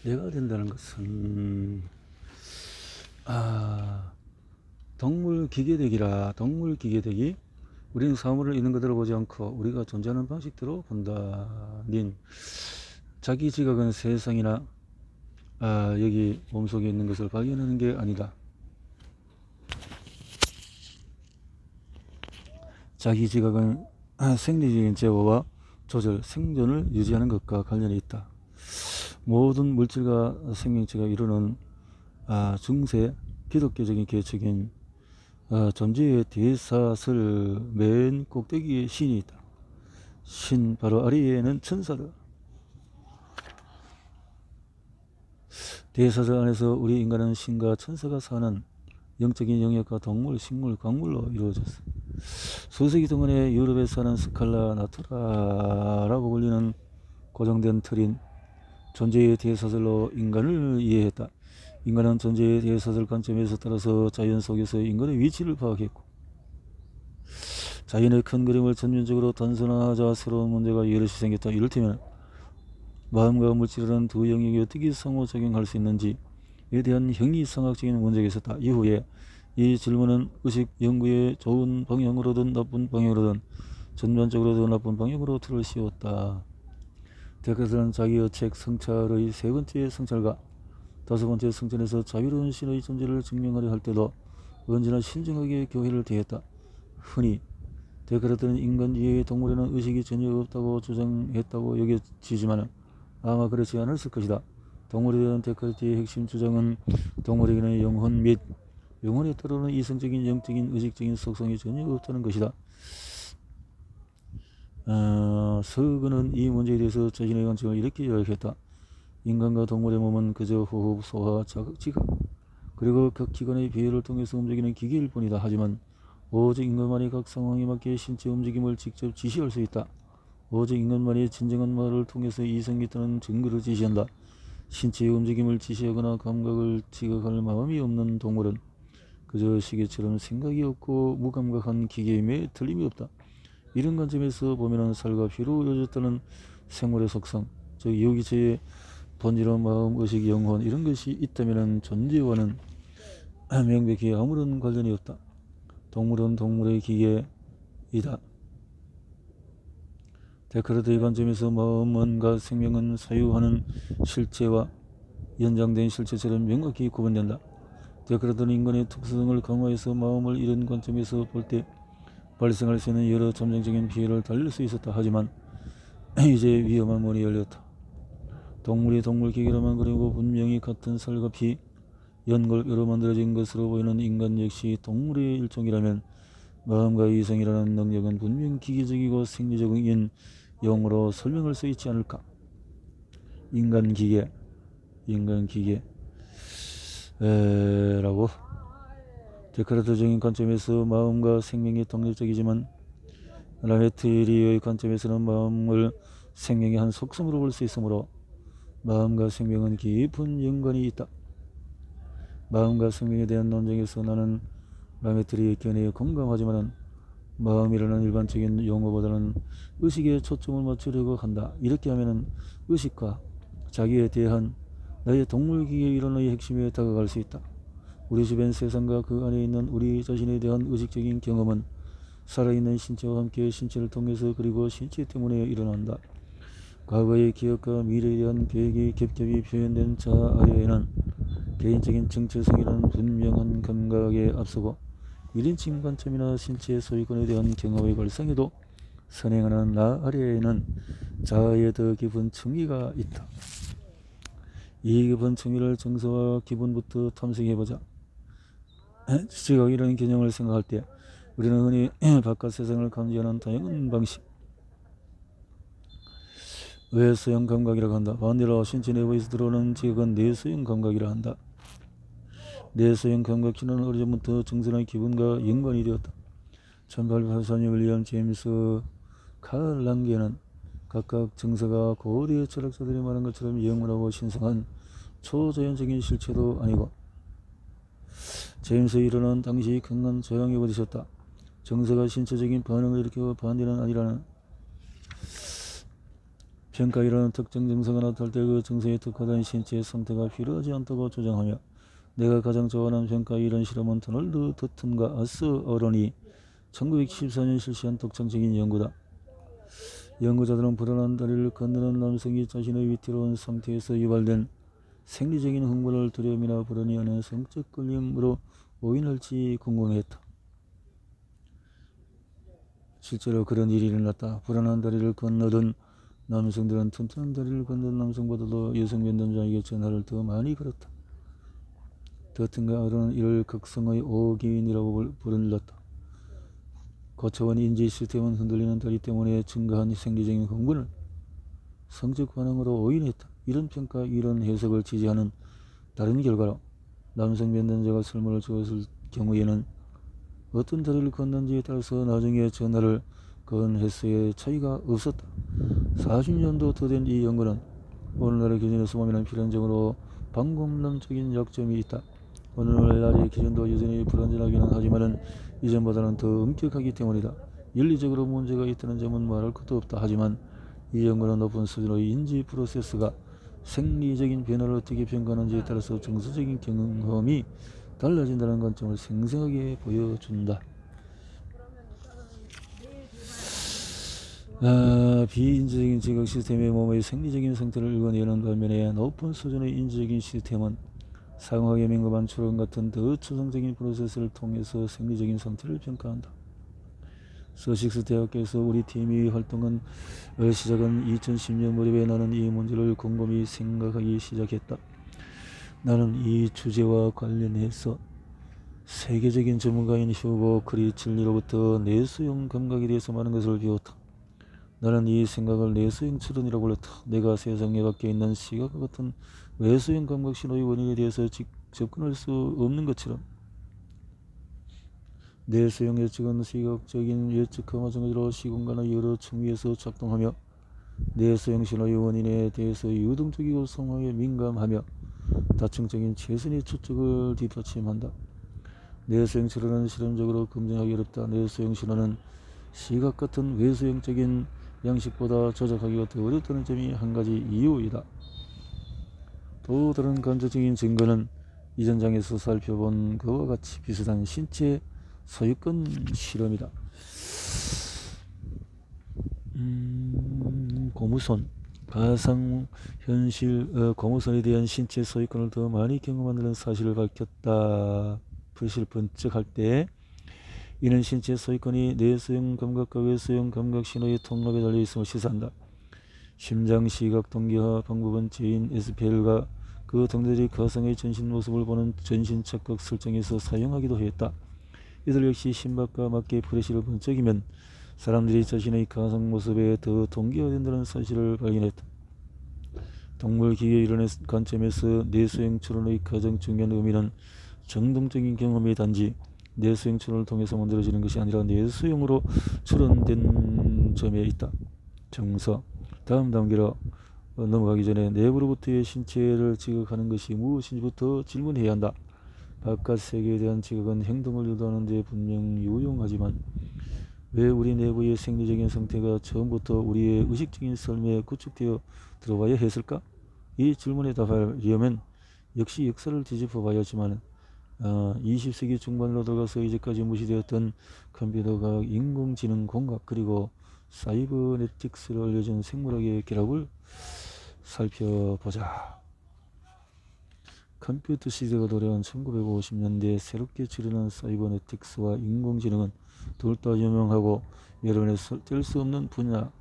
내가 된다는 것은 동물 기계되기라. 동물 기계되기. 우리는 사물을 있는 그대로 보지 않고 우리가 존재하는 방식대로 본다. 닌 자기 지각은 세상이나 여기 몸속에 있는 것을 발견하는 게 아니다. 자기 지각은 생리적인 제어와 조절, 생존을 유지하는 것과 관련이 있다. 모든 물질과 생명체가 이루는 중세 기독교적인 개척인 존재의 대사슬 맨 꼭대기에 신이 있다. 신 바로 아래에는 천사다. 대사슬 안에서 우리 인간은 신과 천사가 사는 영적인 영역과 동물, 식물, 광물로 이루어졌어. 수세기 동안에 유럽에 사는 스칼라 나투라라고 불리는 고정된 틀인 존재의 대사슬로 인간을 이해했다. 인간은 존재의 대사슬 관점에서 따라서 자연 속에서 인간의 위치를 파악했고, 자연의 큰 그림을 전면적으로 단순화하자 새로운 문제가 여럿이 생겼다. 이를테면 마음과 물질이라는 두 영역이 어떻게 상호작용할 수 있는지에 대한 형이상학적인 문제가 있었다. 이후에 이 질문은 의식 연구의 좋은 방향으로든 나쁜 방향으로든 전반적으로도 나쁜 방향으로 틀을 씌웠다. 데카르트는 자기의 책 성찰의 세 번째 성찰과 다섯 번째 성찰에서 자유로운 신의 존재를 증명하려 할 때도 언제나 신중하게 교회를 대했다. 흔히 데카르트는 인간 이외의 동물에는 의식이 전혀 없다고 주장했다고 여겨지지만 아마 그렇지 않았을 것이다. 동물에 대한 데카르트의 핵심 주장은 동물에게는 영혼 및 영혼에 따르는 이성적인 영적인 의식적인 속성이 전혀 없다는 것이다. 서근은 이 문제에 대해서 자신의 관점을 이렇게 요약했다. 인간과 동물의 몸은 그저 호흡, 소화, 자극, 지각 그리고 각 기관의 비율을 통해서 움직이는 기계일 뿐이다. 하지만 오직 인간만이 각 상황에 맞게 신체 움직임을 직접 지시할 수 있다. 오직 인간만이 진정한 말을 통해서 이성이 있다는 증거를 제시한다. 신체의 움직임을 지시하거나 감각을 지각할 마음이 없는 동물은 그저 시계처럼 생각이 없고 무감각한 기계임에 틀림이 없다. 이런 관점에서 보면 살과 피로 이루어졌다는 생물의 속성, 즉 유기체의 본질은 마음, 의식, 영혼 이런 것이 있다면 존재와는 명백히 아무런 관련이 없다. 동물은 동물의 기계이다. 데카르트의 관점에서 마음과 생명은 사유하는 실체와 연장된 실체처럼 명확히 구분된다. 데카르트는 인간의 특성을 강화해서 마음을 이런 관점에서 볼 때 발생할 수 있는 여러 점정적인 피해를 달릴 수 있었다. 하지만 이제 위험한 문이 열렸다. 동물이 동물 기계로만 그리고 분명히 같은 살과 피, 연골뼈로 만들어진 것으로 보이는 인간 역시 동물의 일종이라면 마음과 이성이라는 능력은 분명 기계적이고 생리적인 용어로 설명할 수 있지 않을까? 인간 기계 라고 데카르트적인 관점에서 마음과 생명이 독립적이지만 라메트리의 관점에서는 마음을 생명의 한 속성으로 볼 수 있으므로 마음과 생명은 깊은 연관이 있다. 마음과 생명에 대한 논쟁에서 나는 라메트리의 견해에 공감하지만 마음이라는 일반적인 용어보다는 의식에 초점을 맞추려고 한다. 이렇게 하면 의식과 자기에 대한 나의 동물기계 이론의 핵심에 다가갈 수 있다. 우리 주변 세상과 그 안에 있는 우리 자신에 대한 의식적인 경험은 살아있는 신체와 함께 신체를 통해서 그리고 신체 때문에 일어난다. 과거의 기억과 미래에 대한 계획이 겹겹이 표현된 자 아래에는 개인적인 정체성이라는 분명한 감각에 앞서고 1인칭 관점이나 신체의 소유권에 대한 경험의 발상에도 선행하는 나 아래에는 자아의 더 깊은 층위가 있다. 이 깊은 층위를 정서와 기분부터 탐색해보자. 지각이라는 개념을 생각할 때 우리는 흔히 바깥 세상을 감지하는 다양한 방식, 외소형 감각이라고 한다. 반대로 신체 내부에서 들어오는 지각은 내소형 감각이라 한다. 내소형 감각기는 오래전부터 정서나 기분과 연관이 되었다. 1884년 윌리엄 제임스 칼 랑게는 각각 정서가 고대 철학자들이 말한 것처럼 영원하고 신성한 초자연적인 실체도 아니고 제임스 이론은 당시 강한 저항에 부딪혔다. 정서가 신체적인 반응을 일으켜 반대는 아니라는 평가이라는 특정 증상가 나타날 때 그 증상에 특화된 신체의 상태가 필요하지 않다고 주장하며 내가 가장 좋아하는 평가 이런 실험은 도널드 더튼과 아스 어런이 1914년 실시한 독창적인 연구다. 연구자들은 불안한 다리를 건너는 남성이 자신의 위태로운 상태에서 유발된 생리적인 흥분을 두려움이나 불안이 아닌 성적 끌림으로 오인할지 궁금해했다. 실제로 그런 일이 일어났다. 불안한 다리를 건너던 남성들은 튼튼한 다리를 건넌 남성보다도 여성 면담자에게 전화를 더 많이 걸었다. 더튼과 어른은 이를 극성의 오기인이라고 불렀다. 거쳐온 인지 시스템은 흔들리는 다리 때문에 증가한 생리적인 흥분을 성적 반응으로 오인했다. 이런 평가, 이런 해석을 지지하는 다른 결과로 남성 면담자가 설문을 주었을 경우에는 어떤 다리를 건넌지에 따라서 나중에 전화를 건 횟수의 차이가 없었다. 40년도 더 된 이 연구는 오늘날의 기준에서 보면 필연적으로 방법론적인 약점이 있다. 오늘날의 기준도 여전히 불완전하기는 하지만 이전보다는 더 엄격하기 때문이다. 윤리적으로 문제가 있다는 점은 말할 것도 없다. 하지만 이 연구는 높은 수준의 인지 프로세스가 생리적인 변화를 어떻게 평가하는지에 따라서 정서적인 경험이 달라진다는 관점을 생생하게 보여준다. 비인지적인 지각 시스템의 몸의 생리적인 상태를 읽어내는 반면에 높은 수준의 인지적인 시스템은 상호하게 민감한 추론 같은 더 초성적인 프로세스를 통해서 생리적인 상태를 평가한다. 서식스 대학교에서 우리 팀이 활동한 시작은 2010년 무렵에 나는 이 문제를 곰곰이 생각하기 시작했다. 나는 이 주제와 관련해서 세계적인 전문가인 휴고 크리칠리로부터 내수용 감각에 대해서 많은 것을 배웠다. 나는 이 생각을 내수용 추론이라고 불렀다. 내가 세상에 밖에 있는 시각과 같은 외수용 감각 신호의 원인에 대해서 접근할 수 없는 것처럼 내수용 예측은 시각적인 예측과 마찬가지로 시공간의 여러 층위에서 작동하며 내수용 신호의 원인에 대해서 유동적이고 상황에 민감하며 다층적인 최선의 추측을 뒷받침한다. 내수용 추론은 실험적으로 검증하기 어렵다. 내수용 신호는 시각 같은 외수용적인 양식보다 조작하기가 더 어렵다는 점이 한 가지 이유이다. 또 다른 간접적인 증거는 이전 장에서 살펴본 그와 같이 비슷한 신체 소유권 실험이다. 고무선, 가상현실 고무선에 대한 신체 소유권을 더 많이 경험한다는 사실을 밝혔다. 불실 번쩍할 때 이는 신체 소유권이 내수용 감각과 외수용 감각 신호의 통합에 달려 있음을 시사한다. 심장 시각 동기화 방법은 제인 에스펠가 그 동료들이 가상의 전신 모습을 보는 전신 착각 설정에서 사용하기도 했다. 이들 역시 심박과 맞게 프레시를 번쩍이면 사람들이 자신의 가상 모습에 더 동기화된다는 사실을 발견했다. 동물 기계 이론의 관점에서 내수용 추론의 가장 중요한 의미는 정동적인 경험의 단지 내수용 추론을 통해서 만들어지는 것이 아니라 내수용으로 추론된 점에 있다. 정서. 다음 단계로 넘어가기 전에 내부로부터의 신체를 지각하는 것이 무엇인지부터 질문해야 한다. 바깥 세계에 대한 지각은 행동을 유도하는 데 분명 유용하지만 왜 우리 내부의 생리적인 상태가 처음부터 우리의 의식적인 삶에 구축되어 들어와야 했을까? 이 질문에 답하려면 역시 역사를 뒤집어 봐야지만 20세기 중반으로 들어가서 이제까지 무시되었던 컴퓨터과학, 인공지능, 공학 그리고 사이버네틱스를 알려준 생물학의 결합을 살펴보자. 컴퓨터 시대가 도래한 1950년대에 새롭게 출현한 사이버네틱스와 인공지능은 둘 다 유명하고 여러분의 뗄 수 없는 분야.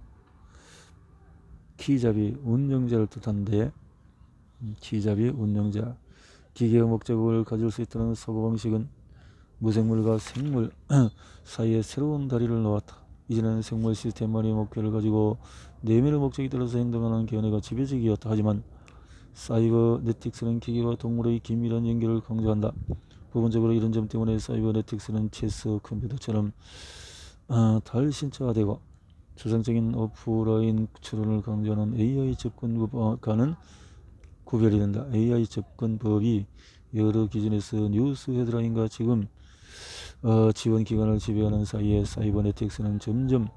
키잡이, 운영자를 뜻하는데 키잡이, 운영자. 기계의 목적을 가질 수 있다는 사고방식은 무생물과 생물 사이에 새로운 다리를 놓았다. 이전에는 생물 시스템만의 목표를 가지고 내면의 목적에 따라서 행동하는 견해가 지배적이었다. 하지만 사이버네틱스는 기계와 동물의 긴밀한 연결을 강조한다. 부분적으로 이런 점 때문에 사이버네틱스는 체스 컴퓨터처럼 달신자화되고 추상적인 오프라인 추론을 강조하는 AI 접근과는 구별이 된다. AI 접근법이 여러 기준에서 뉴스 헤드라인과 지금 지원 기관을 지배하는 사이에 사이버네틱스는 점점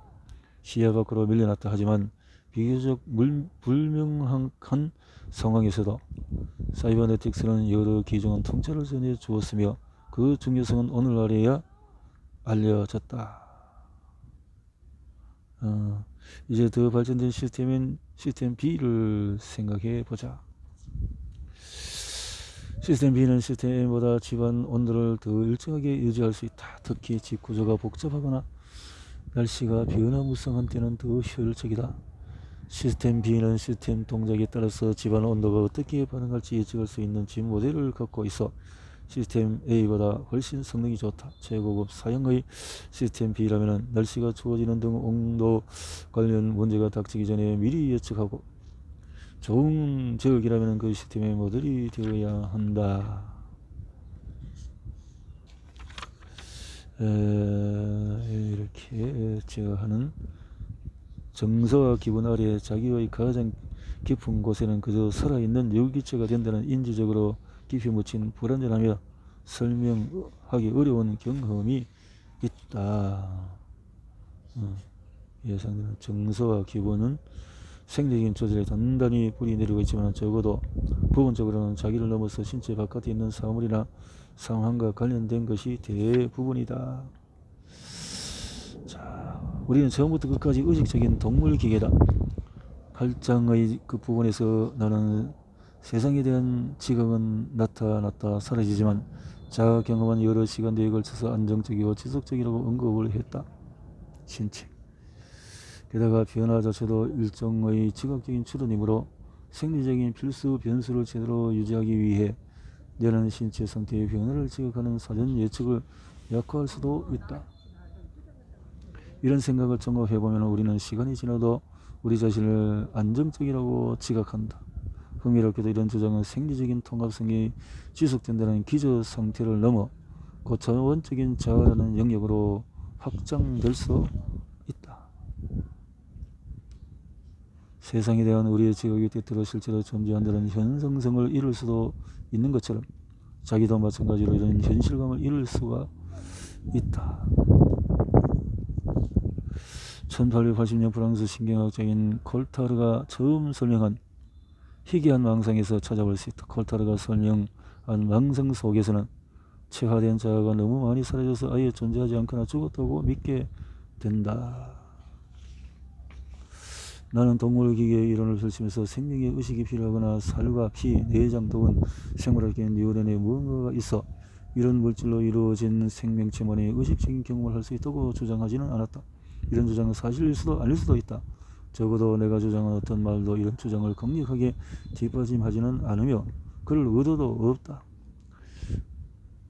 시야 밖으로 밀려났다. 하지만 비교적 불명확한 상황에서도 사이버네틱스는 여러 기종은 통째를 전해 주었으며 그 중요성은 오늘날에야 알려졌다. 이제 더 발전된 시스템인 시스템 B를 생각해 보자. 시스템 B는 시스템 A보다 집안 온도를 더 일정하게 유지할 수 있다. 특히 집 구조가 복잡하거나 날씨가 변화무쌍한 때는 더 효율적이다. 시스템 B는 시스템 동작에 따라서 집안 온도가 어떻게 반응할지 예측할 수 있는 집 모델을 갖고 있어 시스템 A보다 훨씬 성능이 좋다. 최고급 사양의 시스템 B라면 날씨가 추워지는 등 온도 관련 문제가 닥치기 전에 미리 예측하고 좋은 지역이라면 그 시스템의 모델이 되어야 한다. 이렇게 제가 하는 정서와 기분 아래 자기의 가장 깊은 곳에는 그저 살아있는 유기체가 된다는 인지적으로 깊이 묻힌 불완전하며 설명하기 어려운 경험이 있다. 예상되는 정서와 기분은 생리적인 조절에 단단히 뿌리 내리고 있지만 적어도 부분적으로는 자기를 넘어서 신체 바깥에 있는 사물이나 상황과 관련된 것이 대부분이다. 자, 우리는 처음부터 끝까지 의식적인 동물 기계다. 8장의 그 부분에서 나는 세상에 대한 지각은 나타났다 사라지지만 자가 경험한 여러 시간대에 걸쳐서 안정적이고 지속적이라고 언급을 했다. 신체. 게다가 변화 자체도 일종의 지각적인 추론이므로 생리적인 필수 변수를 제대로 유지하기 위해 내는 신체 상태의 변화를 지각하는 사전 예측을 약화할 수도 있다. 이런 생각을 종합해보면 우리는 시간이 지나도 우리 자신을 안정적이라고 지각한다. 흥미롭게도 이런 주장은 생리적인 통합성이 지속된다는 기저 상태를 넘어 고차원적인 자아라는 영역으로 확장될 수 있다. 세상에 대한 우리의 지각이 때때로 실제로 존재한다는 현상성을 이룰 수도 있는 것처럼 자기도 마찬가지로 이런 현실감을 이룰 수가 있다. 1880년 프랑스 신경학자인 콜타르가 처음 설명한 희귀한 망상에서 찾아볼 수 있다. 콜타르가 설명한 망상 속에서는 체화된 자아가 너무 많이 사라져서 아예 존재하지 않거나 죽었다고 믿게 된다. 나는 동물기계의 이론을 펼치면서 생명의 의식이 필요하거나 살과 피, 내장 또는 생물학계인 뉴런에 무언가가 있어 이런 물질로 이루어진 생명체만의 의식적인 경험을 할 수 있다고 주장하지는 않았다. 이런 주장은 사실일 수도 아닐 수도 있다. 적어도 내가 주장한 어떤 말도 이런 주장을 강력하게 뒷받침하지는 않으며 그럴 의도도 없다.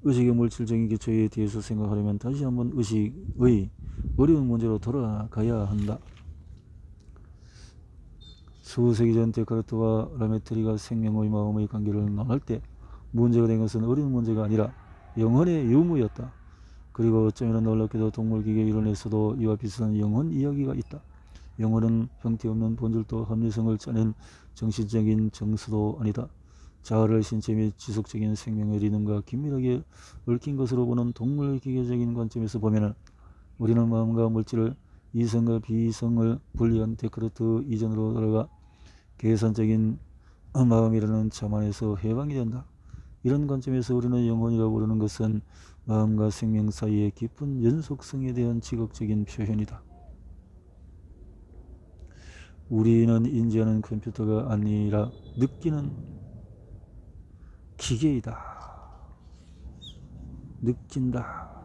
의식의 물질적인 기초에 대해서 생각하려면 다시 한번 의식의 어려운 문제로 돌아가야 한다. 수세기 전 데카르트와 라메트리가 생명의 마음의 관계를 논할 때 문제가 된 것은 어려운 문제가 아니라 영혼의 유무였다. 그리고 어쩌면 놀랍게도 동물기계 이론에서도 이와 비슷한 영혼 이야기가 있다. 영혼은 형태없는 본질도 합리성을 짜낸 정신적인 정수도 아니다. 자아를 신체 및 지속적인 생명의 리듬과 긴밀하게 얽힌 것으로 보는 동물기계적인 관점에서 보면 우리는 마음과 물질을 이성과 비이성을 분리한 데카르트 이전으로 돌아가 계산적인 마음이라는 자만에서 해방이 된다. 이런 관점에서 우리는 영혼이라고 부르는 것은 마음과 생명 사이의 깊은 연속성에 대한 지각적인 표현이다. 우리는 인지하는 컴퓨터가 아니라 느끼는 기계이다. 느낀다.